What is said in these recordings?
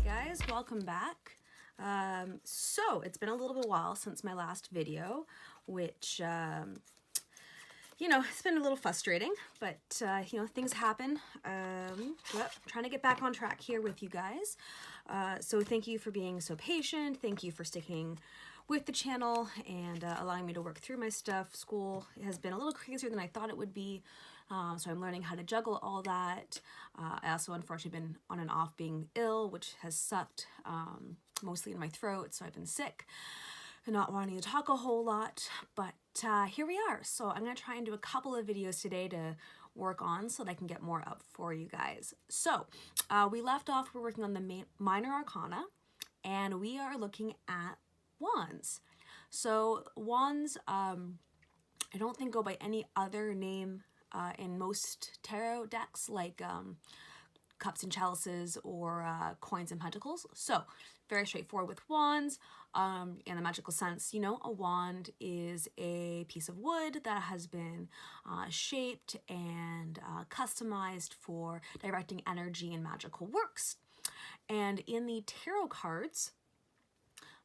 guys, welcome back. So it's been a little bit while since my last video, which it's been a little frustrating, but things happen. But trying to get back on track here with you guys. So thank you for being so patient. Thank you for sticking with the channel and allowing me to work through my stuff. School has been a little crazier than I thought it would be. So I'm learning how to juggle all that. I also unfortunately been on and off being ill, which has sucked, mostly in my throat. So I've been sick and not wanting to talk a whole lot, but here we are. So I'm going to try and do a couple of videos today to work on so that I can get more up for you guys. So we left off, we're working on the minor arcana, and we are looking at wands. So wands, I don't think go by any other name in most tarot decks, like cups and chalices or coins and pentacles. So very straightforward with wands. In the magical sense, a wand is a piece of wood that has been shaped and customized for directing energy in magical works. And in the tarot cards,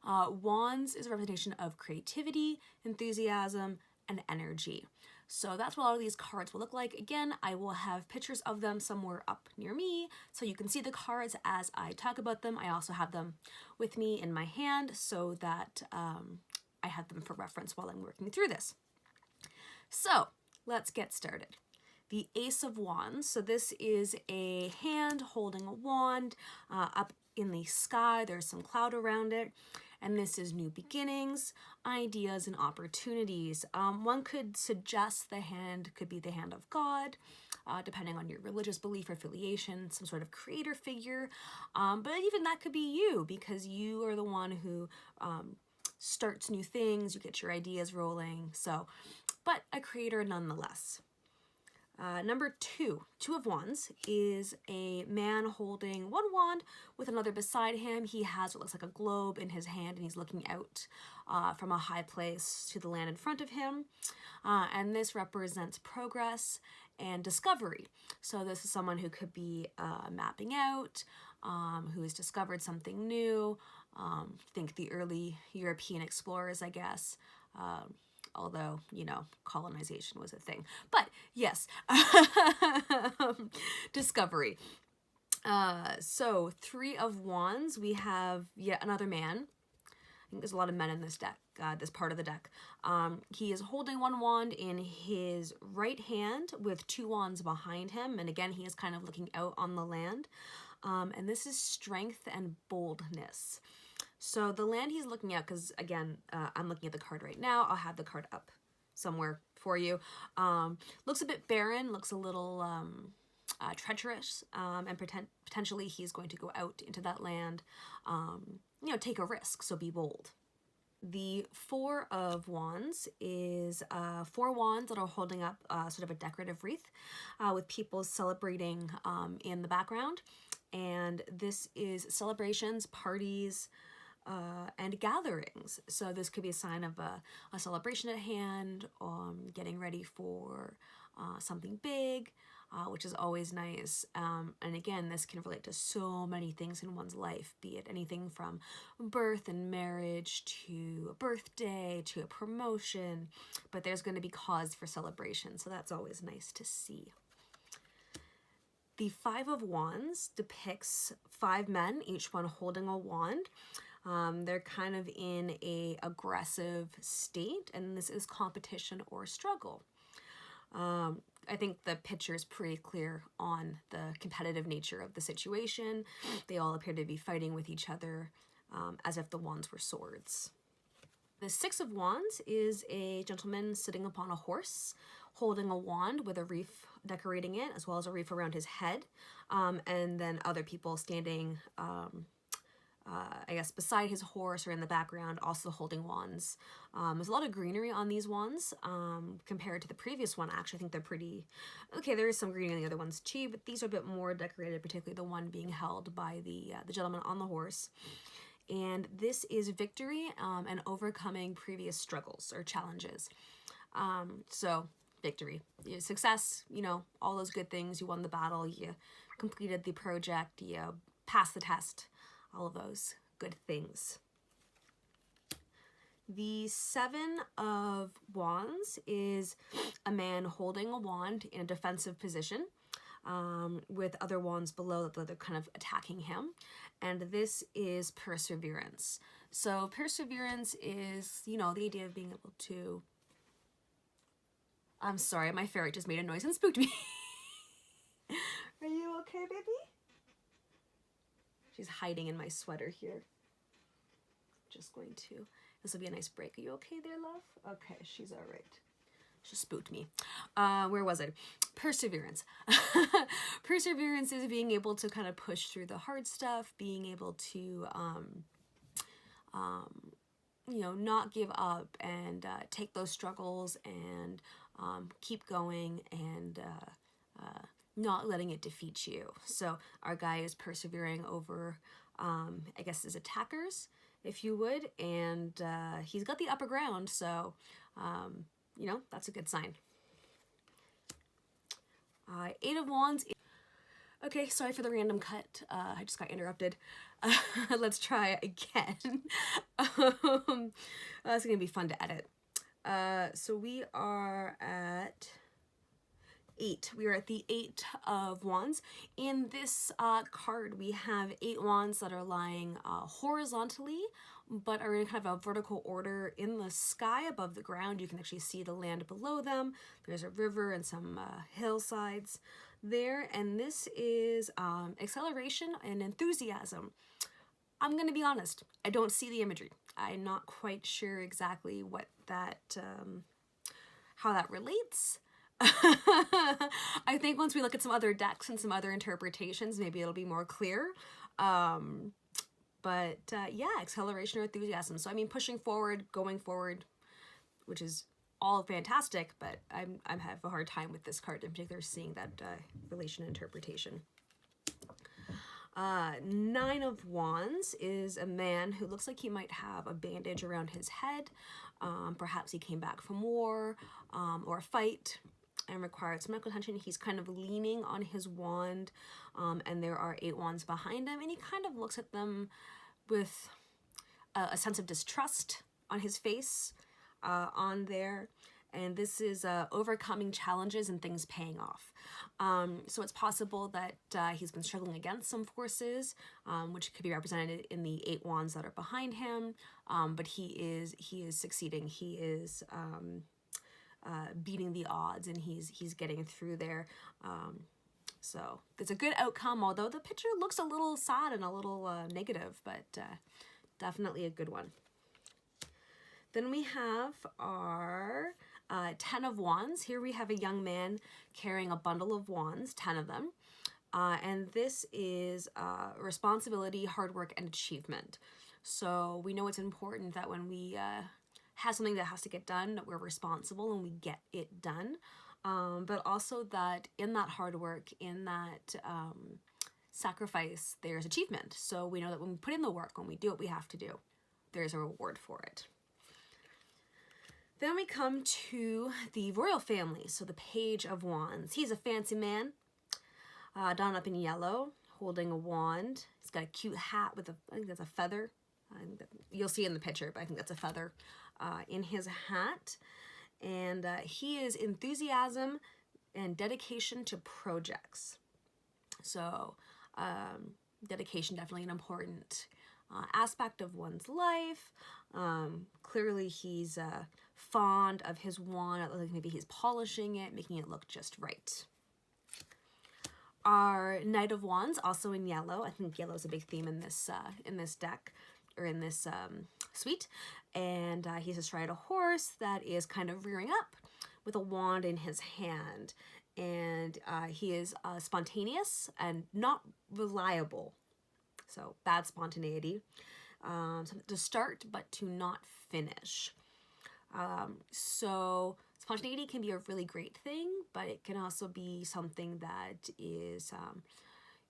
wands is a representation of creativity, enthusiasm, and energy. So that's what a lot of these cards will look like. Again, I will have pictures of them somewhere up near me so you can see the cards as I talk about them. I also have them with me in my hand so that I have them for reference while I'm working through this. So let's get started. The Ace of Wands. So this is a hand holding a wand up in the sky. There's some cloud around it. And this is new beginnings, ideas, and opportunities. One could suggest the hand could be the hand of God, depending on your religious belief or affiliation, some sort of creator figure. But even that could be you, because you are the one who starts new things, you get your ideas rolling. So, but a creator nonetheless. Number two of wands, is a man holding one wand with another beside him. He has what looks like a globe in his hand, and he's looking out from a high place to the land in front of him. And this represents progress and discovery. So this is someone who could be mapping out, who has discovered something new. Think the early European explorers, I guess. Although, colonization was a thing. But yes, discovery. So 3 of wands, we have yet another man. I think there's a lot of men in this deck, this part of the deck. He is holding one wand in his right hand with 2 wands behind him. And again, he is kind of looking out on the land. And this is strength and boldness. So the land he's looking at, because again, I'm looking at the card right now. I'll have the card up somewhere for you. Looks a bit barren, looks a little treacherous, and potentially he's going to go out into that land, take a risk, so be bold. The 4 of wands is 4 wands that are holding up sort of a decorative wreath with people celebrating in the background. And this is celebrations, parties, and gatherings. So this could be a sign of a celebration at hand, getting ready for something big, which is always nice. And again, this can relate to so many things in one's life, be it anything from birth and marriage to a birthday to a promotion, but there's going to be cause for celebration. So that's always nice to see. The 5 of wands depicts 5 men, each one holding a wand. They're kind of in a aggressive state, and this is competition or struggle. I think the picture is pretty clear on the competitive nature of the situation. They all appear to be fighting with each other as if the wands were swords. The 6 of wands is a gentleman sitting upon a horse, holding a wand with a wreath decorating it, as well as a wreath around his head, and then other people standing I guess beside his horse or in the background, also holding wands. There's a lot of greenery on these wands compared to the previous one. Actually, I think they're pretty okay. There is some greenery on the other ones too, but these are a bit more decorated, particularly the one being held by the gentleman on the horse. And this is victory and overcoming previous struggles or challenges. So victory, success, all those good things. You won the battle, you completed the project, you passed the test. all of those good things. The Seven of Wands is a man holding a wand in a defensive position, with other wands below that they're kind of attacking him. And this is perseverance. So perseverance is, you know, the idea of being able to... I'm sorry, my ferret just made a noise and spooked me. Are you okay, baby? She's hiding in my sweater here. Just going to... This will be a nice break. Are you okay there, love? Okay, she's all right. She spooked me. Where was it? Perseverance. Perseverance is being able to kind of push through the hard stuff, being able to, you know, not give up and take those struggles and keep going and not letting it defeat you. So our guy is persevering over, I guess, his attackers, if you would, and he's got the upper ground, so you know, that's a good sign. Eight of Wands. Okay, sorry for the random cut. I just got interrupted. Let's try again. It's gonna be fun to edit. So we are at 8. We are at the 8 of Wands. In this card, we have 8 wands that are lying horizontally, but are in kind of a vertical order in the sky above the ground. You can actually see the land below them. There's a river and some hillsides there. And this is acceleration and enthusiasm. I'm going to be honest, I don't see the imagery. I'm not quite sure exactly what that, how that relates. I think once we look at some other decks and some other interpretations, maybe it'll be more clear. Yeah, acceleration or enthusiasm. So I mean, pushing forward, going forward, which is all fantastic, but I have a hard time with this card in particular, seeing that relation interpretation. 9 of Wands is a man who looks like he might have a bandage around his head. Perhaps he came back from war or a fight and required some medical attention. He's kind of leaning on his wand, and there are 8 wands behind him, and he kind of looks at them with a sense of distrust on his face on there. And this is overcoming challenges and things paying off. So it's possible that he's been struggling against some forces, which could be represented in the 8 wands that are behind him. But he is succeeding. He is beating the odds, and he's getting through there. So it's a good outcome, although the picture looks a little sad and a little negative, but definitely a good one. Then we have our 10 of Wands. Here we have a young man carrying a bundle of wands, 10 of them. And this is responsibility, hard work, and achievement. So we know it's important that when we have something that has to get done, that we're responsible and we get it done. But also that in that hard work, in that sacrifice, there's achievement. So we know that when we put in the work, when we do what we have to do, there's a reward for it. Then we come to the royal family, so the Page of Wands. He's a fancy man, done up in yellow, holding a wand. He's got a cute hat with I think that's a feather. You'll see in the picture, but I think that's a feather in his hat. And he is enthusiasm and dedication to projects. So dedication, definitely an important aspect of one's life. Clearly he's fond of his wand, like maybe he's polishing it, making it look just right. Our Knight of Wands, also in yellow. I think yellow is a big theme in this deck, or in this suite. And he's astride a horse that is kind of rearing up with a wand in his hand. And he is spontaneous and not reliable. So bad spontaneity. Something to start, but to not finish. So spontaneity can be a really great thing, but it can also be something that is,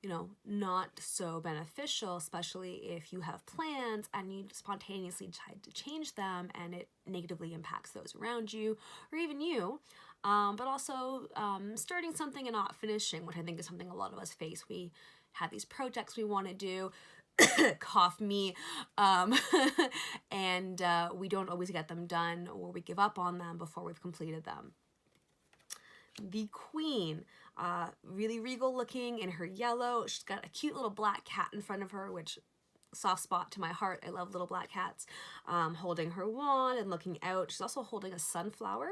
you know, not so beneficial, especially if you have plans and you spontaneously decide to change them and it negatively impacts those around you or even you. But also starting something and not finishing, which I think is something a lot of us face. We have these projects we want to do, cough me, and we don't always get them done, or we give up on them before we've completed them. The Queen, really regal looking in her yellow. She's got a cute little black cat in front of her, which soft spot to my heart. I love little black cats. Holding her wand and looking out. She's also holding a sunflower,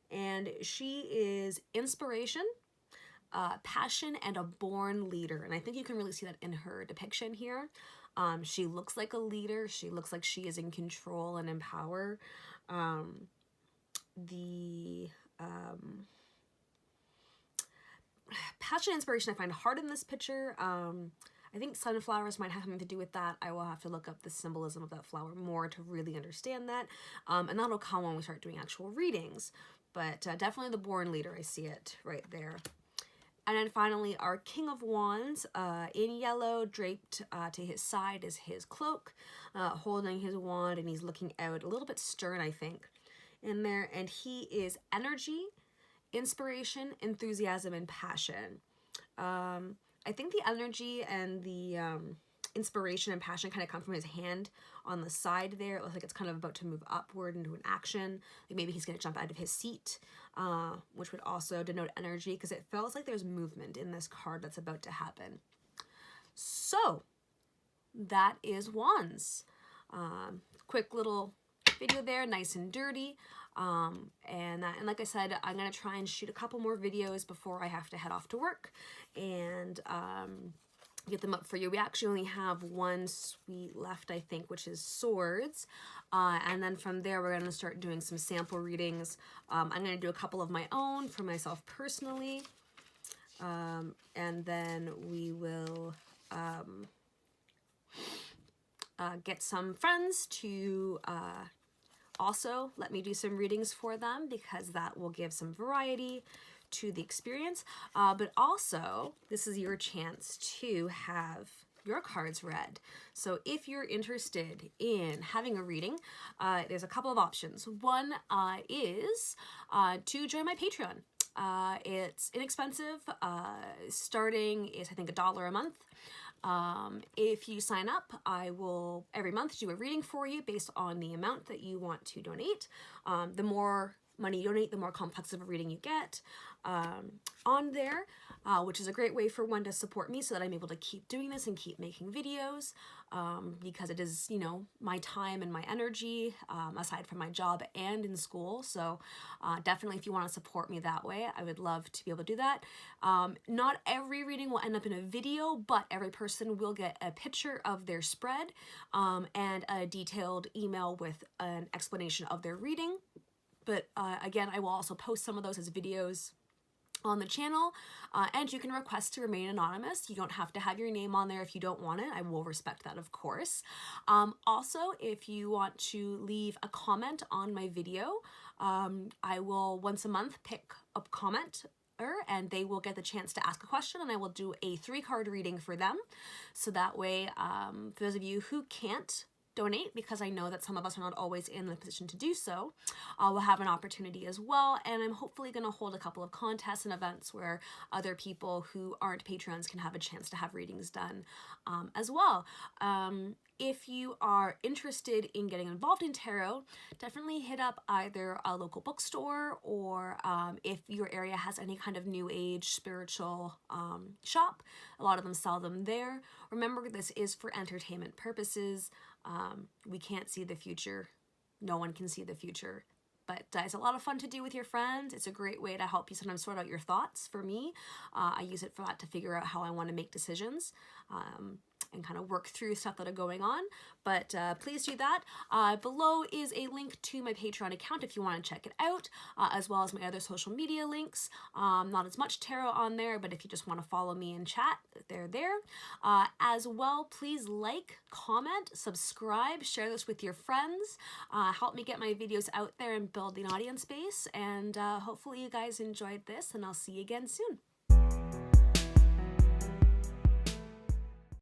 and she is inspiration, passion, and a born leader. And I think you can really see that in her depiction here. She looks like a leader. She looks like she is in control and in power. Passion and inspiration I find hard in this picture. I think sunflowers might have something to do with that. I will have to look up the symbolism of that flower more to really understand that. And that'll come when we start doing actual readings. But definitely the born leader, I see it right there. And then finally, our King of Wands, in yellow, draped to his side is his cloak, holding his wand, and he's looking out, a little bit stern, I think, in there. And he is energy, inspiration, enthusiasm, and passion. I think the energy and the inspiration and passion kind of come from his hand on the side there. It looks like it's kind of about to move upward into an action. Like maybe he's going to jump out of his seat, which would also denote energy, because it feels like there's movement in this card that's about to happen. So that is Wands. Quick little video there, nice and dirty. And like I said, I'm going to try and shoot a couple more videos before I have to head off to work, and get them up for you. We actually only have one suite left, I think, which is Swords. And then from there, we're going to start doing some sample readings. I'm going to do a couple of my own for myself personally. And then we will get some friends to also let me do some readings for them, because that will give some variety to the experience. But also, this is your chance to have your cards read. So if you're interested in having a reading, there's a couple of options. One is to join my Patreon. It's inexpensive. Starting is, I think, $1 a month. If you sign up, I will every month do a reading for you based on the amount that you want to donate. The more money you donate, the more complex of a reading you get on there, which is a great way for one to support me so that I'm able to keep doing this and keep making videos, because it is, you know, my time and my energy, aside from my job and in school. So definitely, if you want to support me that way, I would love to be able to do that. Not every reading will end up in a video, but every person will get a picture of their spread, and a detailed email with an explanation of their reading. But again, I will also post some of those as videos on the channel, and you can request to remain anonymous. You don't have to have your name on there if you don't want it. I will respect that, of course. Also, if you want to leave a comment on my video, I will once a month pick a comment, and they will get the chance to ask a question, and I will do a 3-card reading for them. So that way, for those of you who can't donate, because I know that some of us are not always in the position to do so, we'll have an opportunity as well. And I'm hopefully going to hold a couple of contests and events where other people who aren't Patreons can have a chance to have readings done as well. If you are interested in getting involved in tarot, definitely hit up either a local bookstore, or if your area has any kind of new age spiritual shop, a lot of them sell them there. Remember, this is for entertainment purposes. We can't see the future. No one can see the future. But it's a lot of fun to do with your friends. It's a great way to help you sometimes sort out your thoughts. For me, I use it for that, to figure out how I want to make decisions, and kind of work through stuff that are going on. But please do that. Below is a link to my Patreon account if you want to check it out, as well as my other social media links. Not as much tarot on there, but if you just want to follow me and chat, they're there. As well, please like, comment, subscribe, share this with your friends. Help me get my videos out there and build an audience base. And hopefully you guys enjoyed this, and I'll see you again soon.